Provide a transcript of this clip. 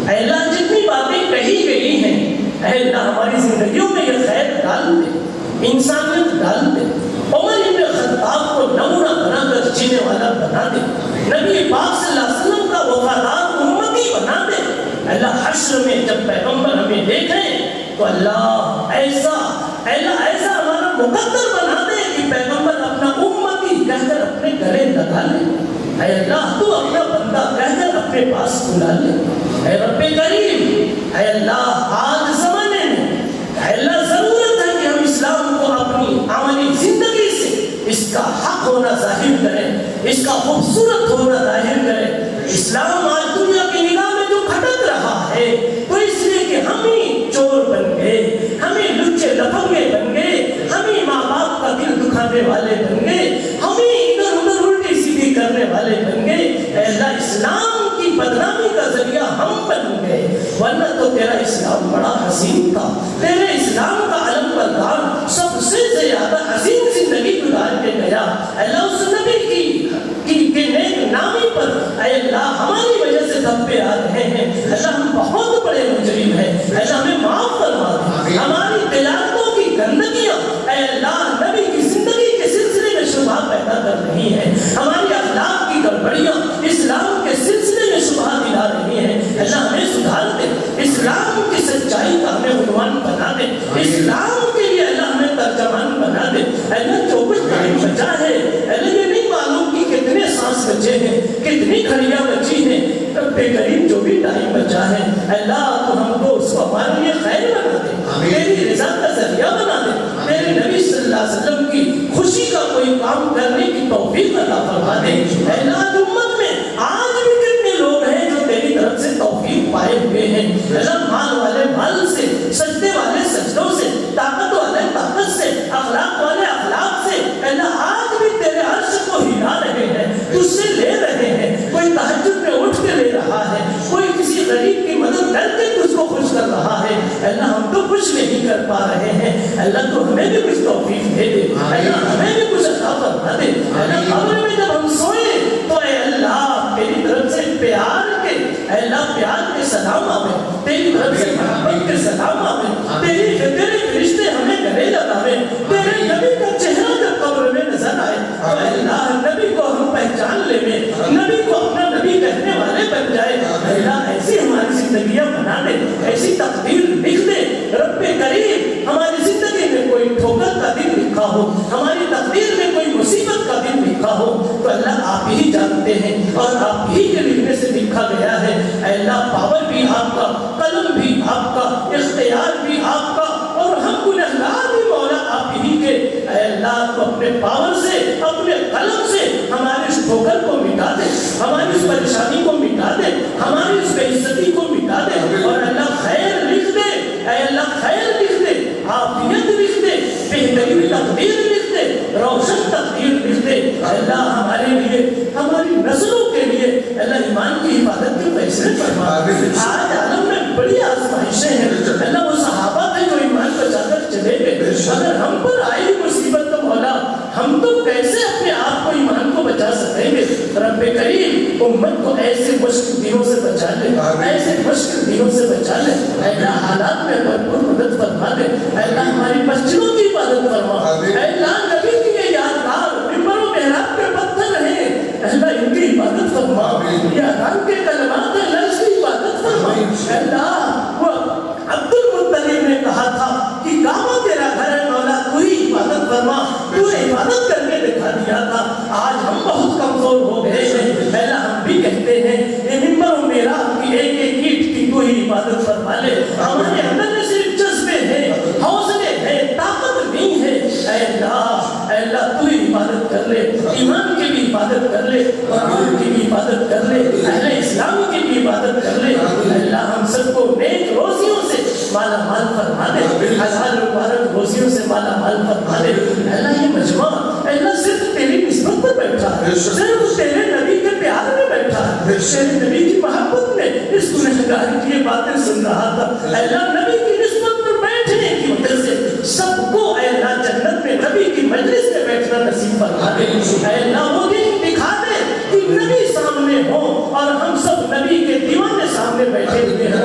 اے اللہ جتنی باتیں کہی گئی ہیں اے اللہ ہماری زندگیوں میں یہ خیر ڈال دے، انسانیت ڈال دے، عمر ابن خطاب کو نمونہ بنا کر جینے والا بنا دے، نبی پاک صلی اللہ علیہ وسلم کا وفادار امتی بنا دے۔ اللہ حشر میں جب پیغمبر ہمیں دیکھیں تو اللہ ایسا ہمارا مقدر بنا دے کہ پیغمبر اپنا امتی کہہ کر اپنے گلے لگا لے۔ اے اللہ تو اپنا بندہ کہہ کر اپنے پاس بلا لے۔ اے رب کریم، اے اللہ آج زمانے میں اے اللہ ضرورت ہے کہ ہم اسلام کو اپنی عملی زندگی سے اس کا حق ہونا ظاہر کریں، اس کا خوبصورت ہونا ظاہر کریں۔ اسلام آج دنیا کی نگاہ میں جو کھٹک رہا ہے تو اس لیے کہ ہم ہی چور بن گئے، ہم ہی لچے لفنگے بن گئے، ہم ہی ماں باپ کا دل دکھانے والے بن گئے، ہم ہی ادھر ادھر الٹی سیدھی کرنے والے بن گئے۔ اے اللہ اسلام کی بدنامی کا ذریعہ ہم بن گئے، ورنہ تو تیرا اسلام بڑا حسین تھا، تیرے اسلام کا علم بردار سب سے زیادہ حسین زندگی گزار کے گیا۔ اے اللہ اس نبی کی نیک نامی پر اے اللہ ہماری وجہ سے دھبے آ رہے ہیں، اللہ ہم بہت بڑے مجرم ہیں، اللہ ہمیں معاف فرما دے۔ ہماری تلاوتوں کی گندگیاں اے اللہ نبی کی زندگی کے سلسلے میں شبہ پیدا کر رہی ہیں، ہماری اخلاق کی گڑبڑیاں اسلام کے سلسلے میں شبہ دلا رہی ہیں، اللہ ہمیں سدھار دے، اسلام کی سچائی کا ہمیں عنوان بنا دے، اسلام کے لیے اللہ ہمیں ترجمان بنا دے۔ اللہ جو کچھ ٹائم بچا ہے اللہ یہ نہیں معلوم کہ کتنے سانس بچے ہیں، کتنی گھڑیاں بچی ہیں، رب کریم جو بھی ٹائم بچا ہے اللہ تو ہم کو اس کو ہمارے لیے خیر بنا دے، تیری رضا کا ذریعہ بنا دے، تیرے نبی صلی اللہ علیہ وسلم کی خوشی کا کوئی کام کرنے کی توفیق عطا فرما دے۔ اللہ امت میں آج بھی کتنے لوگ ہیں جو تیری طرف سے توفیق پائے ہوئے ہیں، اللہ مال والے مال سے، سجدے والے سجدوں سے، طاقت والے طاقت سے، اخلاق والے اخلاق سے، اللہ آج بھی تیرے عرش کو ہلا رہے ہیں، تجھ سے لے رہے ہیں، کوئی تہجد میں اٹھ کے لے رہا ہے، کوئی کسی غریب کی مدد کر کے تجھ کو خوش کر رہا ہے۔ اللہ ہم تو خوش نہیں کر پا رہے ہیں، اللہ تو ہمیں بھی کچھ توفیق دے دے، اللہ ہمیں بھی کچھ عطا فرما دے۔ اللہ قبر میں جب ہم سوئیں تو اے اللہ تیری طرف سے پیار کے اے اللہ پیار کے سلام آوے، تیری طرف سے محبت کے سلام آوے، تیرے فرشتے ہمیں گلے لگاوے، تیرے نبی کا چہرہ جب قبر میں نظر آئے تو اے اللہ نبی کو ہم پہچان لے میں، نبی کو اپنا نبی کہنے والے بن جائے۔ اللہ ایسی ہماری زندگیاں بنا دے، ایسی تقدیر لکھ دے رب کریم۔ ہماری زندگی میں کوئی ٹھوکر کا دن لکھا ہو، ہماری تقدیر میں کوئی مصیبت کا دن لکھا ہو تو اللہ آپ ہی جانتے ہیں اور آپ ہی کے لکھنے سے لکھا گیا ہے۔ اے اللہ پاور بھی آپ کا، قلم بھی آپ کا، اختیار بھی آپ کا، اور ہم گنہگار بھی مولا آپ ہی کے۔ اے اللہ تو اپنے پاور سے، اپنے قلم سے ہماری اس ٹھوکر کو مٹا دے، ہماری اس پریشانی کو مٹا دے، ہماری اس بے عزتی کو مٹا دے، اور اللہ خیر لکھ دے، اے اللہ خیر لکھ دے، عافیت لکھ دے، بہترین تقدیر لکھ دے، روشن تقدیر لکھ دے۔ اللہ ہمارے لیے، ہماری نسلوں کے لیے اللہ ایمان کی حفاظت کے فیصلے فرما۔ آج عالم میں بڑی آزمائشیں ہیں، اللہ وہ صحابہ تھے جو ایمان بچا کر چلے گئے، اگر ہم پر آئی مصیبت تو مولا ہم تو کیسے اپنے آپ کو ایمان کو بچا سکیں گے؟ رب کریم امت کو ایسے مشکل دنوں سے بچا لے، ایسے مشکل دنوں سے بچا لے۔ اے اللہ حالات میں بھرپور مدد فرما دے، اے اللہ ہماری مسجدوں کی حفاظت فرما، اے اللہ نبی کی یہ یادگار ممبر و محراب کے پتھر ہیں، اے اللہ ان کی حفاظت فرما، یہ اذان کے کلمات ہیں اللہ اس کی حفاظت فرما۔ اے اللہ وہ عبد المطلب نے کہا تھا کہ کعبہ تیرا گھر ہے مولا تو ہی حفاظت فرما، تو نے حفاظت کر کے دکھا دیا تھا۔ آج ہم بہت کمزور ہو گئے ہیں، پہلا ہم بھی کہتے ہیں یہ ممبر و محراب کی ایک ایک اینٹ کی تو ہی حفاظت فرما لے، ہمارے اندر میں صرف جذبے ہیں، حوصلے ہیں، طاقت نہیں ہے۔ اے اللہ تو ہی حفاظت کر لے، ایمان کی بھی حفاظت کر لے، قرآن کی بھی حفاظت کر لے، اہل اسلام کی بھی حفاظت کر لے۔ اللہ ہم سب کو نیک روزیوں سے مالا مال فرما دے، حلال مبارک روزیوں سے مالا مال فرما دے۔ اللہ یہ مجمع اللہ صرف تیری نسبت پر بیٹھا ہے، صرف تیرے نبی کے پیار میں بیٹھا ہے، تیرے نبی کی محبت میں اس گنہگار کی یہ باتیں سن رہا تھا۔ اللہ نبی کی نسبت پر بیٹھنے کی وجہ سے سب کو اے اللہ جنت میں نبی کی مجلس میں بیٹھنا نصیب فرما دے۔ اے اللہ وہ دن دکھا دے کہ نبی سامنے ہو اور ہم سب نبی کے دیوانے سامنے بیٹھے ہوئے ہیں۔